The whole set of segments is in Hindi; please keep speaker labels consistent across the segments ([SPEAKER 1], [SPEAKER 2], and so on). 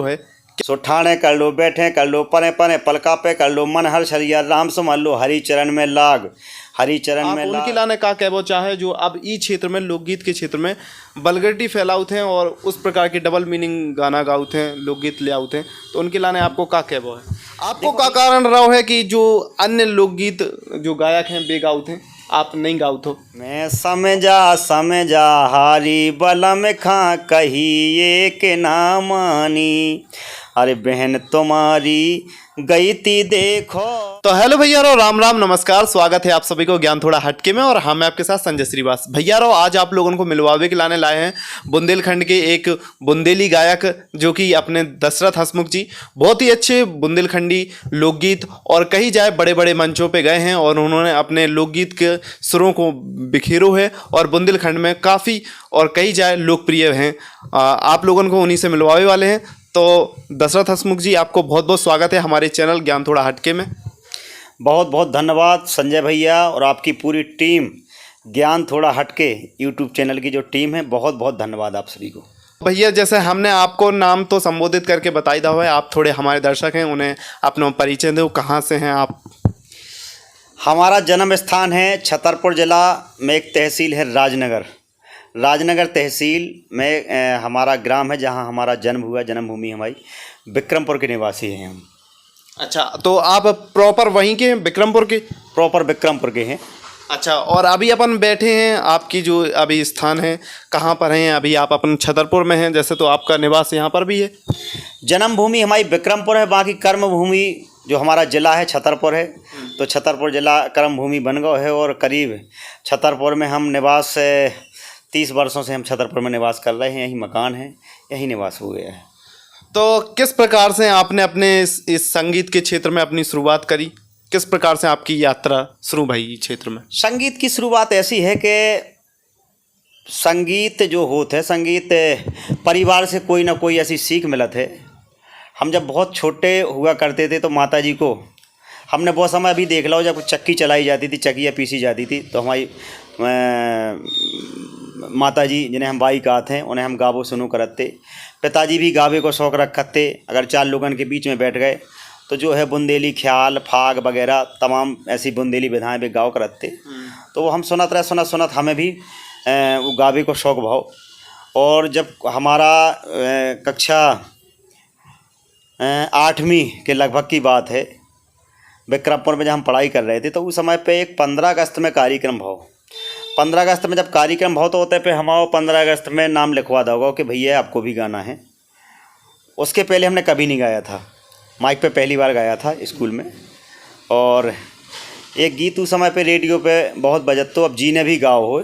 [SPEAKER 1] है।
[SPEAKER 2] सो ठाणे कर लो, बैठे कर लो, परे परे पलका पे कर लो, मन हर शरिया राम संभाल लो, हरि चरण में लाग, हरि चरण
[SPEAKER 1] आप
[SPEAKER 2] में
[SPEAKER 1] उनके
[SPEAKER 2] लाग।
[SPEAKER 1] लाने का कहबो चाहे जो अब ई क्षेत्र में लोकगीत के क्षेत्र में वल्गैरिटी फैलाउत हैं और उस प्रकार के डबल मीनिंग गाना गाउत हैं, लोकगीत ले आउत हैं, तो उनके लाने आपको का कहबो है? आपको का कारण रहो है कि जो अन्य लोकगीत जो गायक हैं बे गाउत हैं, आप नहीं गाउत हो?
[SPEAKER 2] मैं समझा हारी बलम खा कहिए के ना मानी, अरे बहन तुम्हारी गई थी देखो।
[SPEAKER 1] तो हेलो भैया रो, राम राम नमस्कार, स्वागत है आप सभी को ज्ञान थोड़ा हटके में और हम आपके साथ संजय श्रीवास। भैया रो, आज आप लोगों को मिलवावे के लाने लाए हैं बुंदेलखंड के एक बुंदेली गायक जो कि अपने दशरथ हंसमुख जी, बहुत ही अच्छे बुंदेलखंडी लोकगीत और कहीं जाए बड़े बड़े मंचों पे गए हैं और उन्होंने अपने लोकगीत के सुरों को बिखेरो है और बुंदेलखंड में काफ़ी और कहीं जाए लोकप्रिय हैं। आप लोगों को उन्हीं से मिलवावे वाले हैं। तो दशरथ हंसमुख जी, आपको बहुत बहुत स्वागत है हमारे चैनल ज्ञान थोड़ा हटके में।
[SPEAKER 2] बहुत बहुत धन्यवाद संजय भैया और आपकी पूरी टीम, ज्ञान थोड़ा हटके यूट्यूब चैनल की जो टीम है, बहुत बहुत धन्यवाद आप सभी को।
[SPEAKER 1] भैया जैसे हमने आपको नाम तो संबोधित करके बताई था, है आप थोड़े हमारे दर्शक हैं उन्हें अपना परिचय दो, कहाँ से हैं आप?
[SPEAKER 2] हमारा जन्म स्थान है छतरपुर जिला में, एक तहसील है राजनगर तहसील में हमारा ग्राम है जहां हमारा जन्म हुआ, जन्मभूमि हमारी विक्रमपुर के निवासी हैं हम।
[SPEAKER 1] अच्छा, तो आप प्रॉपर वहीं के हैं, विक्रमपुर के?
[SPEAKER 2] प्रॉपर विक्रमपुर के हैं।
[SPEAKER 1] अच्छा, और अभी अपन बैठे हैं, आपकी जो अभी स्थान है कहाँ पर हैं? अभी आप अपन छतरपुर में हैं जैसे, तो आपका निवास यहाँ पर भी है?
[SPEAKER 2] जन्मभूमि हमारी विक्रमपुर है, बाकी कर्मभूमि जो हमारा ज़िला है छतरपुर है, तो छतरपुर जिला कर्मभूमि बन गया है और करीब छतरपुर में हम निवास 30 वर्षों से हम छतरपुर में निवास कर रहे हैं। यही मकान है, यही निवास हो गया है।
[SPEAKER 1] तो किस प्रकार से आपने अपने इस संगीत के क्षेत्र में अपनी शुरुआत करी? किस प्रकार से आपकी यात्रा शुरू भई क्षेत्र में?
[SPEAKER 2] संगीत की शुरुआत ऐसी है कि संगीत जो होता है, संगीत परिवार से कोई ना कोई ऐसी सीख मिलत है। हम जब बहुत छोटे हुआ करते थे तो माता जी को हमने बहुत समय अभी देख लो, जब चक्की चलाई जाती थी, चक्कियाँ पीसी जाती थी, तो हमारी माता जी जिन्हें हम बाई कहते हैं, उन्हें हम गावो सुनो करते। पिताजी भी गावे को शौक़ रखते। अगर 4 लोगों के बीच में बैठ गए तो जो है बुंदेली ख्याल फाग वगैरह तमाम ऐसी बुंदेली विधाएं भी गाओ करते। तो वो हम सुनत हमें भी वो गावे को शौक़ भाव। और जब हमारा कक्षा 8वीं के लगभग की बात है, विक्रमपुर में जब हम पढ़ाई कर रहे थे, तो उस समय पे एक 15 अगस्त में कार्यक्रम भाव। 15 अगस्त में जब कार्यक्रम भाव तो होते पे हमारा 15 अगस्त में नाम लिखवा दोगे कि भैया आपको भी गाना है। उसके पहले हमने कभी नहीं गाया था, माइक पे पहली बार गाया था स्कूल में। और एक गीत उस समय पे रेडियो पे बहुत बजत, तो अब जी ने भी गाओ हो,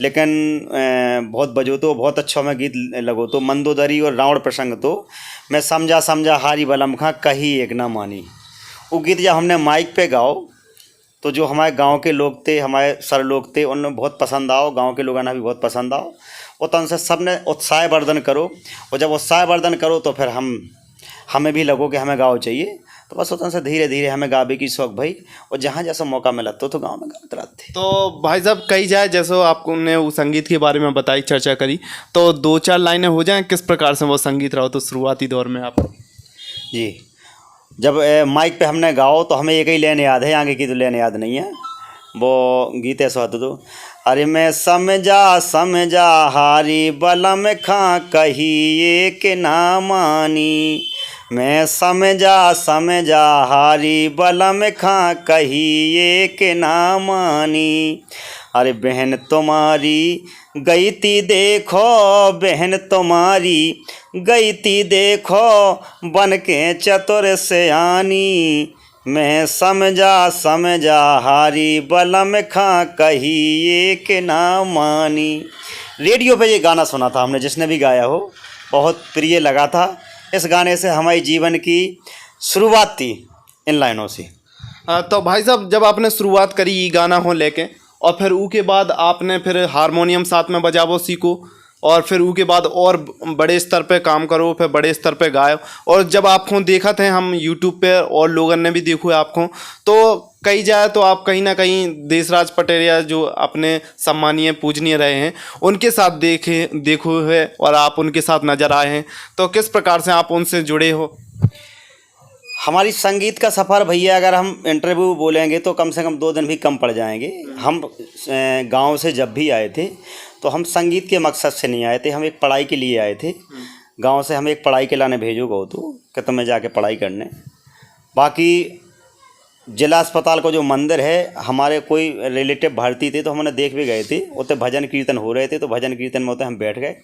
[SPEAKER 2] लेकिन बहुत बजो तो बहुत अच्छा में गीत लगो, तो मंदोदरी और रावण प्रसंग, तो मैं समझा हारी बलम खां कही एक ना मानी। वो गीत जब हमने माइक पे गाओ तो जो हमारे गांव के लोग थे, हमारे सर लोग थे, उन्हें बहुत पसंद आओ, गांव के लोगों ने भी बहुत पसंद आओ। और तो उनसे सब ने उत्साह वर्धन करो, और जब उत्साह वर्धन करो तो फिर हमें भी लगो कि हमें गाँव चाहिए। तो बस उतन से धीरे धीरे हमें गावे की शौक़ भाई, और जहाँ जैसा मौका मिला तो गाँव में गाते रहते।
[SPEAKER 1] तो भाई साहब कही जाए, जैसे आपने वो संगीत के बारे में बताई, चर्चा करी, तो 2-4 लाइनें हो जाएं किस प्रकार से वो संगीत रहा तो शुरुआती दौर में आप?
[SPEAKER 2] जी, जब माइक पे हमने गाओ तो हमें एक ही लाइन याद है, आगे की तो लाइन याद नहीं है। वो गीत ऐसा होता तो, अरे मैं समझा हारी बलम खां कहिए के ना मानी, मैं समझा हारी बलम खां कहिए के ना मानी, अरे बहन तुम्हारी गई थी देखो, बहन तुम्हारी गई थी देखो, बन के चतुर सयानी, मैं समझा हारी बलम खां कहिए के ना मानी। रेडियो पे ये गाना सुना था हमने, जिसने भी गाया हो बहुत प्रिय लगा था। इस गाने से हमारी जीवन की शुरुआत थी, इन लाइनों से।
[SPEAKER 1] तो भाई साहब जब आपने शुरुआत करी ये गाना हो लेके, और फिर ऊ के बाद आपने फिर हारमोनियम साथ में बजावो सीखो, और फिर उसके बाद और बड़े स्तर पे काम करो, फिर बड़े स्तर पे गायो। और जब आपको देखा थे हम यूट्यूब पे और लोगों ने भी देखो है आपको, तो कही जाए तो आप कहीं ना कहीं देशराज पटेरिया जो अपने सम्मानीय पूजनीय रहे हैं उनके साथ देखो है और आप उनके साथ नजर आए हैं, तो किस प्रकार से आप उनसे जुड़े हो?
[SPEAKER 2] हमारी संगीत का सफ़र भैया, अगर हम इंटरव्यू बोलेंगे तो कम से कम 2 दिन भी कम पड़ जाएंगे। हम गांव से जब भी आए थे तो हम संगीत के मकसद से नहीं आए थे, हम एक पढ़ाई के लिए आए थे। गांव से हम एक पढ़ाई के लाने भेजो गो तो कि तुम्हें जाके पढ़ाई करने। बाकी जिला अस्पताल को जो मंदिर है, हमारे कोई रिलेटिव भारतीय थे तो हमने देख भी गए थे, उतने भजन कीर्तन हो रहे थे तो भजन कीर्तन में उतने हम बैठ गए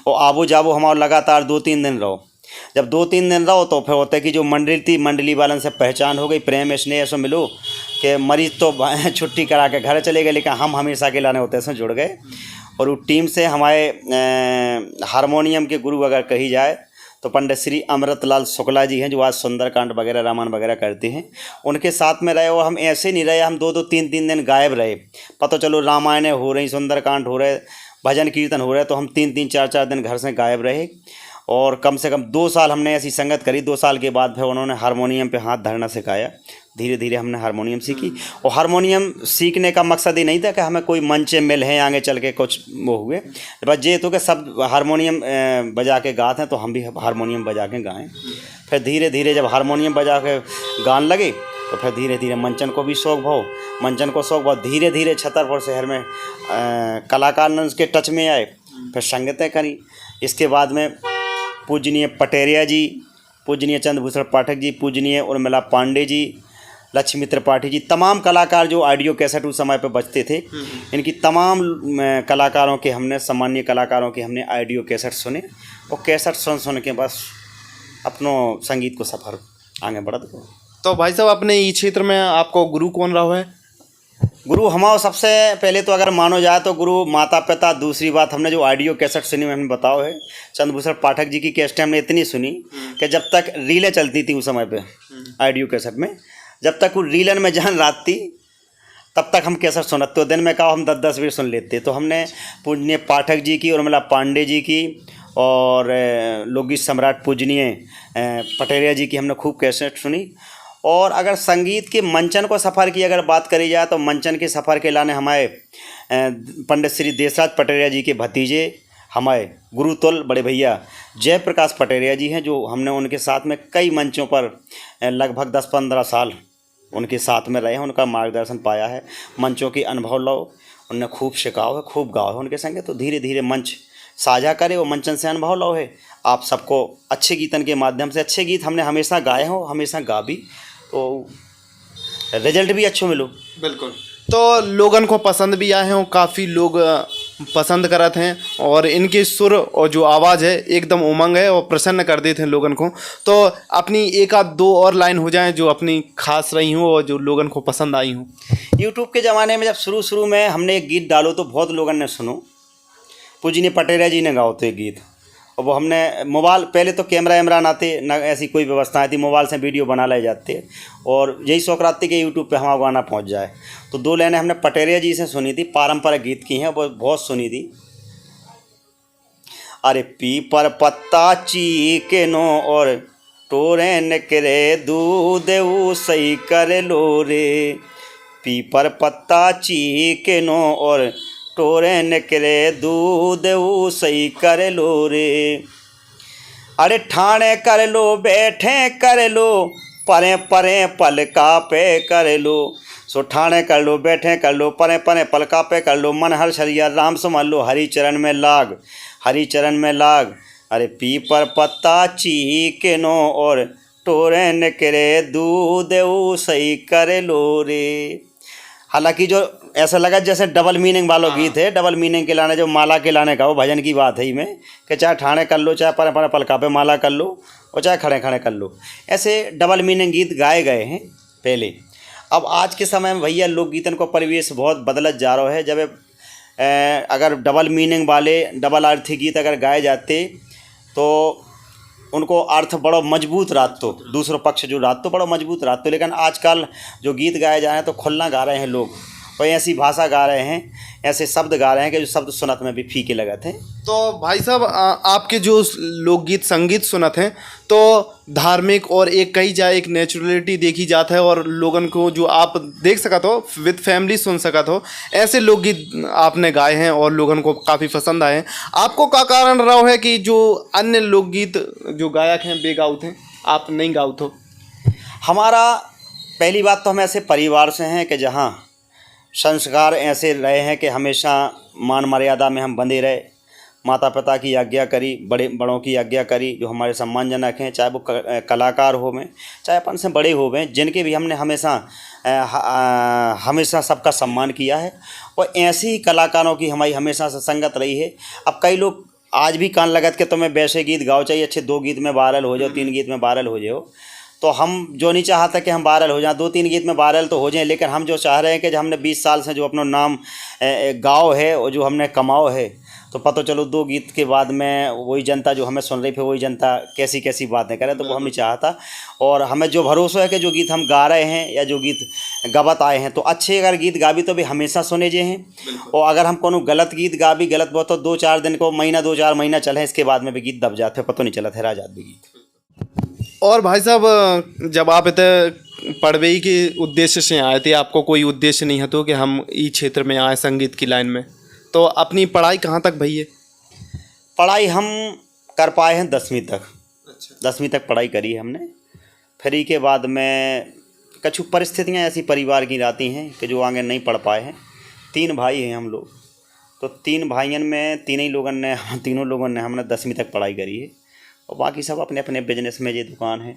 [SPEAKER 2] और आबो जाबो हमारा लगातार 2-3 दिन रहो। जब 2-3 दिन रहो तो फिर होता है कि जो मंडली थी, मंडली वालन से पहचान हो गई, प्रेम स्नेह ऐसा मिलो कि मरीज तो छुट्टी करा के घर चले गए, लेकिन हम हमेशा के लाने होते से जुड़ गए। और वो टीम से हमारे हारमोनियम के गुरु अगर कही जाए तो पंडित श्री अमृतलाल शुक्ला जी हैं, जो आज सुंदरकांड वगैरह रामायण वगैरह करते हैं, उनके साथ में रहे। और हम ऐसे नहीं रहे, हम 2-2 3-3 दिन गायब रहे। पता चलो रामायण हो रही, सुंदरकांड हो रहे, भजन कीर्तन हो रहे, तो हम 3-3 4-4 दिन घर से गायब रहे। और कम से कम 2 साल हमने ऐसी संगत करी। 2 साल के बाद फिर उन्होंने हारमोनियम पे हाथ धरना सिखाया। धीरे धीरे हमने हारमोनियम सीखी। और हारमोनियम सीखने का मकसद ये नहीं था कि हमें कोई मंच मिल है आगे चल के कुछ वो हुए, बस ये तो कि सब हारमोनियम बजा के गाते हैं तो हम भी हारमोनियम बजा के गाएँ। फिर धीरे धीरे जब हारमोनियम बजा के गाने लगे तो फिर धीरे धीरे मंचन को भी शौक भाव, मंचन को शौक भाव। धीरे धीरे छतरपुर शहर में कलाकार के टच में आए, फिर संगतें करी। इसके बाद में पूजनीय पटेरिया जी, पूजनीय चंद्रभूषण पाठक जी, पूजनीय उर्मिला पांडे जी, लक्ष्मी त्रिपाठी जी, तमाम कलाकार जो ऑडियो कैसेट उस समय पे बजते थे, इनकी तमाम कलाकारों के हमने, सामान्य कलाकारों के हमने ऑडियो कैसेट सुने। और कैसेट सुन के बस अपनों संगीत को सफ़र आगे बढ़त गए।
[SPEAKER 1] तो भाई साहब अपने इस क्षेत्र में आपको गुरु कौन रहा है?
[SPEAKER 2] गुरु हमारा सबसे पहले तो अगर मानो जाए तो गुरु माता पिता। दूसरी बात, हमने जो ऑडियो कैसेट सुनी हमने बताओ है, चंद्रभूषण पाठक जी की कैसेट हमने इतनी सुनी कि जब तक रीलें चलती थी उस समय पे ऑडियो कैसेट में, जब तक वो रीलन में जान रात थी तब तक हम कैसेट सुनते। तो दिन में कहा हम 10-10 मिनट सुन लेते। तो हमने पूजनीय पाठक जी की, उर्मिला पांडे जी की और लोकगीत सम्राट पूजनीय पटेरिया जी की हमने खूब कैसेट सुनी। और अगर संगीत के मंचन को सफ़र की अगर बात करी जाए तो मंचन के सफ़र के लाने हमारे पंडित श्री देशराज पटेरिया जी के भतीजे, हमारे गुरुतुल बड़े भैया जयप्रकाश पटेरिया जी हैं, जो हमने उनके साथ में कई मंचों पर लगभग 10-15 साल उनके साथ में रहे हैं, उनका मार्गदर्शन पाया है। मंचों के अनुभव लो, उनने खूब सिखाओ है, खूब गाओ है उनके संगे। तो धीरे धीरे मंच साझा करे और मंचन से अनुभव लो है आप सबको। अच्छे गीतन के माध्यम से, अच्छे गीत हमने हमेशा गाए हो, हमेशा गा भी, तो रिजल्ट भी अच्छे मिलो।
[SPEAKER 1] बिल्कुल। तो लोगन को पसंद भी आए हैं और काफ़ी लोग पसंद करते हैं, और इनके सुर और जो आवाज़ है एकदम उमंग है और प्रसन्न कर देते हैं लोगन को। तो अपनी 1-2 और लाइन हो जाएं जो अपनी खास रही हूँ और जो लोगन को पसंद आई हूँ।
[SPEAKER 2] यूट्यूब के ज़माने में जब शुरू में हमने एक गीत डालो तो बहुत लोगन ने सुनो। पूजनीय पटेरिया जी ने गाओ तो एक गीत, और वो हमने मोबाइल, पहले तो कैमरा वैमरा ना थे, ना ऐसी कोई व्यवस्था आई थी, मोबाइल से वीडियो बना ले जाते। और यही शौक रहती कि यूट्यूब पे हमारा गाना पहुंच जाए। तो 2 लाइनें हमने पटेरिया जी से सुनी थी, पारंपरिक गीत की हैं, वो बहुत सुनी थी। अरे पीपर पत्ता चीके नो और टोरे निकरे दूध ऊ सही कर लो रे। पीपर पत्ता चीके नो और टोरे निकरे दूध ऊ सही कर लो रे। अरे ठाणे कर लो, बैठे कर लो, परे परे पलका पे कर लो। सो ठाणे कर लो, बैठे कर लो, परे परे पलका पे कर लो। मन हर शरिया राम संभाल लो, हरि चरण में लाग, हरि चरण में लाग। अरे पीपर पत्ता चीके नो और टोरे निकरे दूध ऊ सही कर लो रे। हालांकि जो ऐसा लगा जैसे डबल मीनिंग वाला गीत है, डबल मीनिंग के लाने, जो माला के लाने का वो भजन की बात है ही में, कि चाहे ठाणे कर लो, चाहे परे परे पलका पे माला कर लो, और चाहे खड़े खड़े कर लो। ऐसे डबल मीनिंग गीत गाए गए हैं पहले। अब आज के समय में भैया लोकगीतन को परिवेश बहुत बदलत जा रहा है। जब अगर डबल मीनिंग वाले, डबल अर्थी गीत अगर गाए जाते तो उनको अर्थ बड़ा मजबूत रात, तो दूसरों पक्ष जो रात तो बड़ा मजबूत रात तो। लेकिन आजकल जो गीत गाए जा रहे हैं तो खुलना गा रहे हैं लोग, और ऐसी भाषा गा रहे हैं, ऐसे शब्द गा रहे हैं कि जो शब्द सुनत में भी फीके लगत हैं।
[SPEAKER 1] तो भाई साहब आपके जो लोकगीत संगीत सुनत हैं तो धार्मिक और एक कही जाए एक नेचुरलिटी देखी जाता है और लोगन को जो आप देख सकत हो विद फैमिली सुन सकत हो, ऐसे लोकगीत आपने गाए हैं और लोगन को काफ़ी पसंद आए हैं। आपको क्या कारण रहा है कि जो अन्य लोकगीत जो गायक हैं बेगाउत हैं, आप नहीं गाउत हो?
[SPEAKER 2] हमारा पहली बात तो हम ऐसे परिवार से हैं कि जहाँ संस्कार ऐसे रहे हैं कि हमेशा मान मर्यादा में हम बंधे रहे, माता पिता की आज्ञा करी, बड़ों की आज्ञा करी जो हमारे सम्मानजनक हैं, चाहे वो कलाकार हो में, चाहे अपन से बड़े हो में, जिनके भी हमने हमेशा सबका सम्मान किया है। और ऐसे ही कलाकारों की हमारी हमेशा से संगत रही है। अब कई लोग आज भी कान लगत के तुम्हें वैसे गीत गाओ, चाहिए अच्छे 2 गीत में वायरल हो जाओ, 3 गीत में वायरल हो जाओ, तो हम जो नहीं चाहता कि हम वायरल हो जाएं, 2-3 गीत में वायरल तो हो जाएं, लेकिन हम जो चाह रहे हैं कि जो हमने 20 साल से जो अपना नाम गाओ है और जो हमने कमाओ है, तो पता चलो 2 गीत के बाद में वही जनता जो हमें सुन रही फिर वही जनता कैसी कैसी बातें करे, तो वो हम नहीं चाहता। और हमें जो भरोसा है कि जो गीत हम गा रहे हैं या जो गीत गवत आए हैं, तो अच्छे अगर गीत गा भी तो भी हमेशा सुने जे हैं। और अगर हम कोनो गलत गीत गा भी गलत बहुत तो 2-4 दिन को महीना 2-4 महीना चले, इसके बाद में भी गीत दब जाते पता नहीं चला है राजात भी गीत।
[SPEAKER 1] और भाई साहब जब आप इतने पढ़वे के उद्देश्य से आए थे, आपको कोई उद्देश्य नहीं है तो कि हम इस क्षेत्र में आए संगीत की लाइन में, तो अपनी पढ़ाई कहाँ तक भई है?
[SPEAKER 2] पढ़ाई हम कर पाए हैं 10वीं तक।
[SPEAKER 1] अच्छा।
[SPEAKER 2] 10वीं तक पढ़ाई करी है हमने। फिर के बाद में कुछ परिस्थितियाँ ऐसी परिवार की रहती हैं कि जो आगे नहीं पढ़ पाए हैं। 3 भाई हैं हम लोग, तो 3 भाइयों में तीनों लोगों ने हमने 10वीं तक पढ़ाई करी है। और बाकी सब अपने अपने बिजनेस में, ये दुकान है,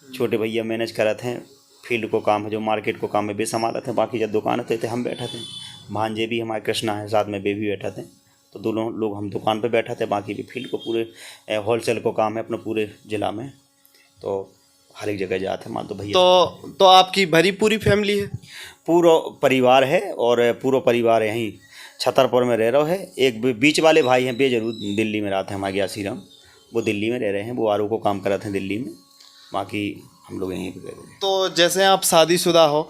[SPEAKER 2] छोटे भैया मैनेज करते हैं, फील्ड को काम है जो मार्केट को काम है वे संभालते हैं, बाकी जब दुकान है तो हम बैठे थे, भांजे भी हमारे कृष्णा है साथ में, वे भी बैठे थे, तो दोनों लोग हम दुकान पे बैठे थे, बाकी भी फील्ड को पूरे होलसेल को काम है अपने पूरे ज़िला में, तो हर एक जगह जाते हैं मान तो भैया।
[SPEAKER 1] तो आपकी भरी पूरी फैमिली है?
[SPEAKER 2] पूरा परिवार है और पूरा परिवार यहीं छतरपुर में रह रहा है। एक बीच वाले भाई हैं वे जरूर दिल्ली में रहते हैं, हमारे आसीराम, वो दिल्ली में रह रहे हैं, वो आरओ को काम कर रहे थे दिल्ली में, बाकी हम लोग यहीं पे रह रहे हैं।
[SPEAKER 1] तो जैसे आप शादीशुदा हो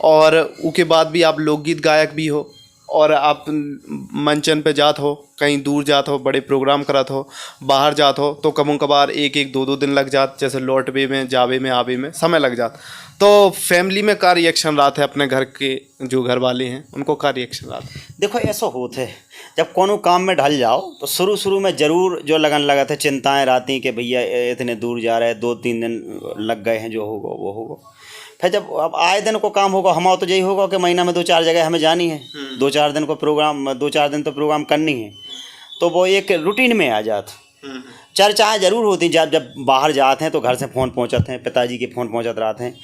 [SPEAKER 1] और उसके बाद भी आप लोकगीत गायक भी हो और आप मंचन पे जात हो, कहीं दूर जात हो, बड़े प्रोग्राम करत हो, बाहर जात हो, तो कभी कभार 1-2 दिन लग जात, जैसे लौटवे में, जावे में, आवे में समय लग जात, तो फैमिली में क्या रिएक्शन रहा है? अपने घर के जो घर वाले हैं उनको क्या रिएक्शन रहा है?
[SPEAKER 2] देखो ऐसा होता है, जब कोनो काम में ढल जाओ तो शुरू में ज़रूर जो लगन लगा था, चिंताएं रहती कि भैया इतने दूर जा रहे हैं, 2-3 दिन लग गए हैं, जो होगा वो होगा। फिर जब अब आए दिन को काम होगा, हमारा तो यही होगा कि महीना में 2-4 जगह हमें जानी है, 2-4 दिन को प्रोग्राम, 2-4 दिन तो प्रोग्राम करनी है, तो वो एक रूटीन में आ जाता। चर्चाएँ ज़रूर होती, जब बाहर जाते हैं तो घर से फ़ोन पहुँचाते हैं, पिताजी के फ़ोन पहुँचाते रहते हैं।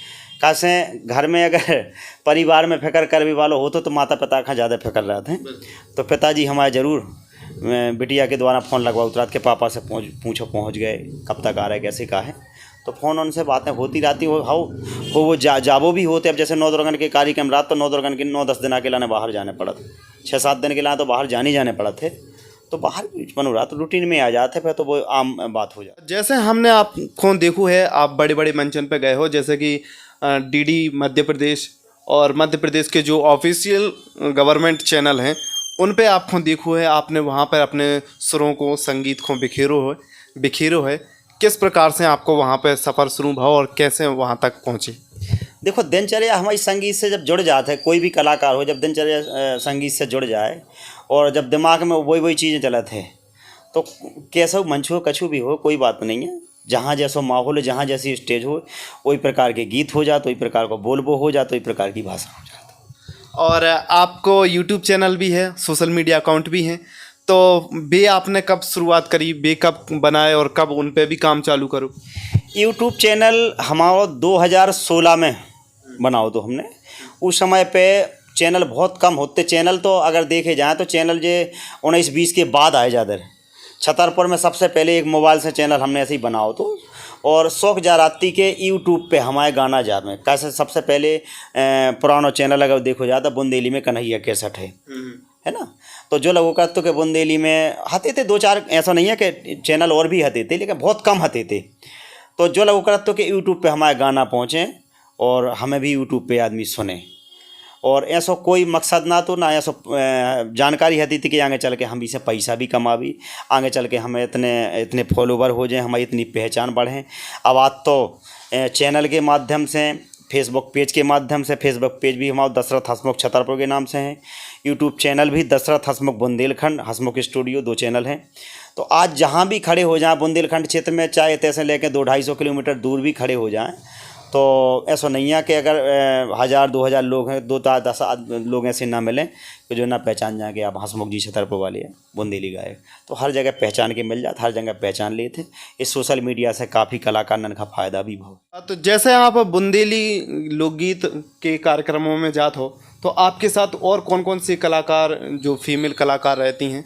[SPEAKER 2] कैसे घर में अगर परिवार में फिक्र कर भी वालों हो तो माता पिता का ज़्यादा फिक्र रहते हैं, तो पिताजी हमारे ज़रूर बिटिया के द्वारा फ़ोन लगवा उतरा के पापा से पहुँच गए, कब तक आ रहे, कैसे का है, तो फ़ोन उनसे बातें होती रहती हो वो जाबो भी होते। अब जैसे 9 दुर्गन के कार्यक्रम रात, तो 9 दुर्गन के 9-10 दिन के लाने बाहर जाने पड़ा, 6-7 दिन के लाने तो बाहर जाने पड़ा थे, तो बाहर बन रहा तो रूटीन में आ जाते फिर तो वो आम बात हो जाती।
[SPEAKER 1] जैसे हमने आपको देखो है, आप बड़े बड़े मंचन पे गए हो, जैसे कि डीडी मध्य प्रदेश और मध्य प्रदेश के जो ऑफिशियल गवर्नमेंट चैनल हैं उन पे आपको देखो है, आपने वहाँ पर अपने सुरों को, संगीत को बिखेरो है। किस प्रकार से आपको वहाँ पे सफ़र शुरू हुआ और कैसे वहाँ तक पहुँचे?
[SPEAKER 2] देखो दिनचर्या हमारी संगीत से जब जुड़ जाता है, कोई भी कलाकार हो, जब दिनचर्या संगीत से जुड़ जाए और जब दिमाग में वही चीज़ें चलत है, तो कैसा मंच हो, कछु भी हो, कोई बात नहीं है, जहाँ जैसा माहौल है, जहाँ जैसी स्टेज हो, वही प्रकार के गीत हो जाते, वही प्रकार को बोलबो हो जाते, वही प्रकार की भाषा हो जाती।
[SPEAKER 1] और आपको यूट्यूब चैनल भी है, सोशल मीडिया अकाउंट भी हैं, तो बे आपने कब शुरुआत करी, बे कब बनाए और कब उन पे भी काम चालू करो?
[SPEAKER 2] यूट्यूब चैनल हमारा 2016 में बनाओ तो हमने, उस समय पे चैनल बहुत कम होते, चैनल तो अगर देखे जाएँ तो चैनल जो 19-20 के बाद आए ज़्यादा। छतरपुर में सबसे पहले एक मोबाइल से चैनल हमने ऐसे ही बनाओ तो, और शौक जाराती के यूट्यूब पे हमारे गाना जा में कैसे सबसे पहले पुराना चैनल अगर देखो जाता बुंदेली में कन्हैया कैसेट है ना, तो जो लोगों का तो के बुंदेली में हते थे 2-4, ऐसा नहीं है कि चैनल और भी हते थे लेकिन बहुत कम हते थे, तो जो लोगों का तो के यूट्यूब पे हमारे गाना पहुँचे और हमें भी यूट्यूब पे आदमी सुने, और ऐसा कोई मकसद ना तो ना ऐसा जानकारी है थी कि आगे चल के हम इसे पैसा भी कमावी, आगे चल के हमें इतने फॉलोवर हो जाएं, हमारी इतनी पहचान बढ़ें। अब आज तो चैनल के माध्यम से, फेसबुक पेज के माध्यम से, फेसबुक पेज भी हमारा दशरथ हंसमुख छतरपुर के नाम से है, यूट्यूब चैनल भी दशरथ हंसमुख बुंदेलखंड हंसमुख स्टूडियो, 2 चैनल हैं। तो आज जहाँ भी खड़े हो जाएं बुंदेलखंड क्षेत्र में, चाहे तैसे लेके 200-250 किलोमीटर दूर भी खड़े हो जाएं, तो ऐसा नहीं है कि अगर 1000-2000 लोग हैं, 2-10 लोग ऐसे ना मिलें कि जो ना पहचान जाएँ कि आप हंसमुख जी छतरपुर वाले हैं, बुंदेली गायक। तो हर जगह पहचान के मिल जाते, हर जगह पहचान लिए थे। इस सोशल मीडिया से काफ़ी कलाकार का फ़ायदा भी हुआ।
[SPEAKER 1] तो जैसे आप बुंदेली लोकगीत के कार्यक्रमों में जात हो, तो आपके साथ और कौन कौन से कलाकार जो फीमेल कलाकार रहती हैं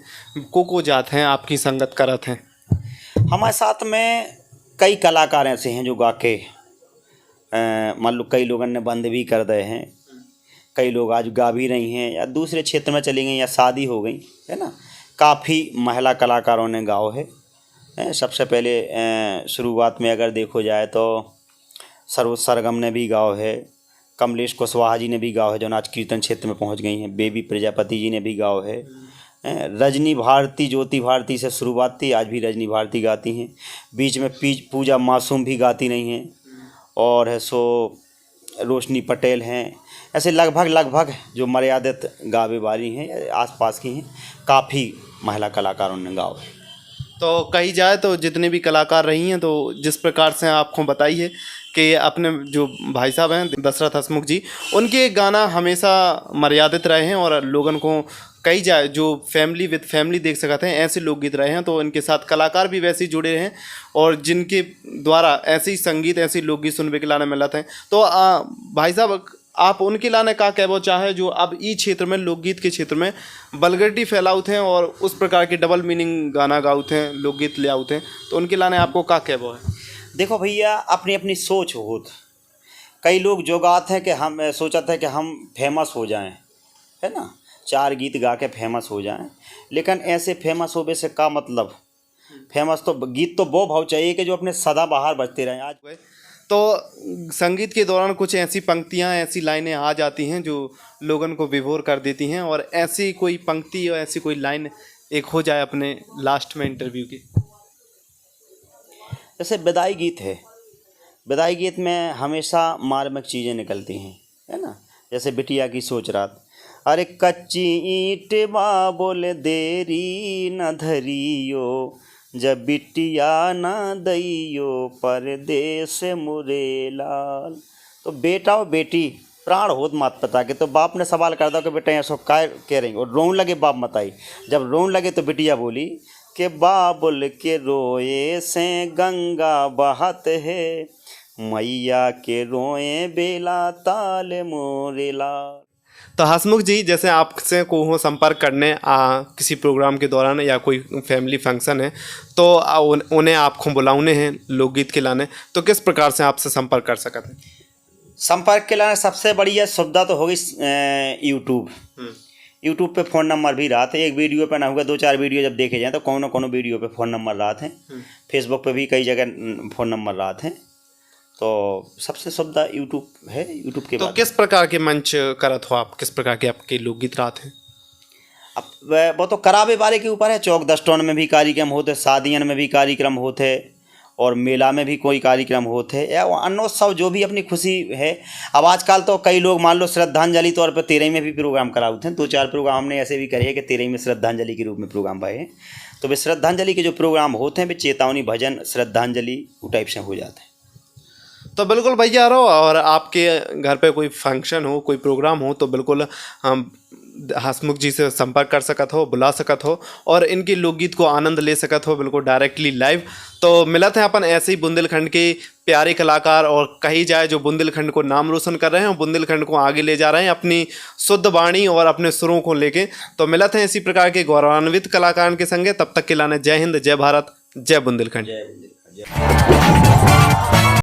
[SPEAKER 1] को जात हैं, आपकी संगत करत हैं?
[SPEAKER 2] हमारे साथ में कई कलाकार ऐसे हैं जो गा के मान लो कई लोगों ने बंद भी कर दिए हैं, कई लोग आज गा भी रही हैं या दूसरे क्षेत्र में चली गई या शादी हो गई है ना। काफ़ी महिला कलाकारों ने गाओ है। सबसे पहले शुरुआत में अगर देखो जाए तो सरोज सरगम ने भी गाओ है, कमलेश कुशवाहा जी ने भी गाओ है जो आज कीर्तन क्षेत्र में पहुंच गई हैं, बेबी प्रजापति जी ने भी गाओ है, रजनी भारती, ज्योति भारती से शुरुआत थी, आज भी रजनी भारती गाती हैं, बीच में पूजा मासूम भी गाती नहीं हैं, और है सो रोशनी पटेल हैं। ऐसे लगभग जो मर्यादित गावे वाली हैं आसपास की हैं, काफ़ी महिला कलाकारों ने गाओ है।
[SPEAKER 1] तो कही जाए तो जितने भी कलाकार रही हैं, तो जिस प्रकार से आपको बताइए कि अपने जो भाई साहब हैं दशरथ हंसमुख जी, उनके गाना हमेशा मर्यादित रहे हैं और लोगों को कही जाए जो फैमिली विद फैमिली देख सकते हैं ऐसे लोकगीत रहे हैं। तो इनके साथ कलाकार भी वैसे ही जुड़े हैं और जिनके द्वारा ऐसे ही संगीत, ऐसे लोकगीत सुनने के लाने मिलत हैं। तो भाई साहब, आप उनके लाने का कहबो चाहे जो अब ई क्षेत्र में, लोकगीत के क्षेत्र में वल्गैरिटी फैलाउत हैं और उस प्रकार के डबल मीनिंग गाना गाउत हैं, लोकगीत ले आउत हैं, तो उनके लाने आपको का कहबो है?
[SPEAKER 2] देखो भैया, अपनी अपनी सोच होत। कई लोग जो गाते हैं कि हम सोचते हैं कि हम फेमस हो जाएं, है ना, 4 गीत गा के फेमस हो जाएं, लेकिन ऐसे फेमस होने से का मतलब? फेमस तो गीत तो वो भाव चाहिए कि जो अपने सदा बाहर बजते रहें। आज
[SPEAKER 1] तो संगीत के दौरान कुछ ऐसी पंक्तियां, ऐसी लाइनें आ जाती हैं जो लोगों को विभोर कर देती हैं, और ऐसी कोई पंक्ति और ऐसी कोई लाइन एक हो जाए अपने लास्ट में इंटरव्यू की।
[SPEAKER 2] जैसे विदाई गीत है, विदाई गीत में हमेशा मार्मिक चीज़ें निकलती हैं, है ना। जैसे बिटिया की सोच रात, अरे कच्ची ईंट बोले देरी न धरियो, जब बिटिया ना दैयो परदेस मुरे लाल। तो बेटा और बेटी प्राण होत मात पिता के, तो बाप ने सवाल कर दो कि बेटा ऐसा क्या कह रही, और रोन लगे बाप मताई। जब रोन लगे तो बिटिया बोली कि बाबुल के रोए से गंगा बहत है, मैया के रोए बेला ताल मोरे लाल।
[SPEAKER 1] तो हंसमुख जी, जैसे आपसे को हो संपर्क करने किसी प्रोग्राम के दौरान या कोई फैमिली फंक्शन है, तो उन्हें आपको बुलाने हैं लोकगीत के लाने, तो किस प्रकार से आपसे संपर्क कर सकते हैं?
[SPEAKER 2] संपर्क के लाने सबसे बढ़िया सुविधा तो होगी यूट्यूब पे फ़ोन नंबर भी रहा था। एक वीडियो पे ना हुआ, 2-4 वीडियो जब देखे जाएँ तो कोनो वीडियो पे फ़ोन नंबर रहा थे। फेसबुक पे भी कई जगह फ़ोन नंबर रहा थे। तो सबसे सुविधा यूट्यूब है। यूट्यूब के
[SPEAKER 1] तो किस प्रकार के मंच करत हो आप, किस प्रकार के आपके लोकगीत रात हैं?
[SPEAKER 2] अब वो तो करावे वाले के ऊपर है। चौक दस्टोन में भी कार्यक्रम होते, शादियन में भी कार्यक्रम होते, और मेला में भी कोई कार्यक्रम होते, या अन्नोत्सव जो भी अपनी खुशी है। अब आजकल तो कई लोग मान लो श्रद्धांजलि तौर पर 13 में भी प्रोग्राम कराते हैं। 2-4 प्रोग्राम हमने ऐसे भी करे कि 13 में श्रद्धांजलि के रूप में प्रोग्राम पाए हैं। तो वे श्रद्धांजलि के जो प्रोग्राम होते हैं वे चेतावनी भजन श्रद्धांजलि वो टाइप से हो जाते हैं।
[SPEAKER 1] तो बिल्कुल भैया रहो, और आपके घर पे कोई फंक्शन हो, कोई प्रोग्राम हो, तो बिल्कुल हम हंसमुख जी से संपर्क कर सकत हो, बुला सकत हो, और इनके लोकगीत को आनंद ले सकत हो बिल्कुल डायरेक्टली लाइव। तो मिलत हैं अपन ऐसे ही बुंदेलखंड के प्यारे कलाकार, और कही जाए जो बुंदेलखंड को नाम रोशन कर रहे हैं और बुंदेलखंड को आगे ले जा रहे हैं अपनी शुद्ध वाणी और अपने सुरों को लेके। तो मिलत हैं इसी प्रकार के गौरवान्वित कलाकारों के संगे। तब तक के लाने जय हिंद, जय भारत, जय बुंदेलखंड।
[SPEAKER 2] जय